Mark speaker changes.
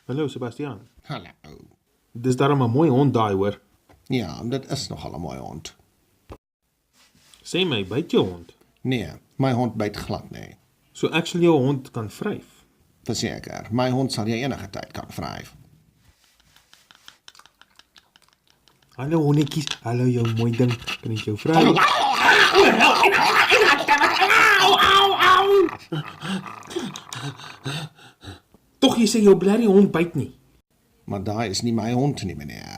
Speaker 1: Hallo Sebastian.
Speaker 2: Hallo.
Speaker 1: Dis darem 'n mooi hond daai hoor.
Speaker 2: Ja, dit is nogal 'n mooi hond.
Speaker 1: Sê my, byt jou hond?
Speaker 2: Nee, my hond byt glad nie.
Speaker 1: So ek sal jou hond kan vryf.
Speaker 2: Verseker, my hond sal jy enige tyd kan vryf.
Speaker 1: Hallo honnetjies, hallo jou mooi ding, kan ek jou vryf? Tog jy sê jou blerrie hond byt nie.
Speaker 2: Maar daai is nie my hond nie, meneer.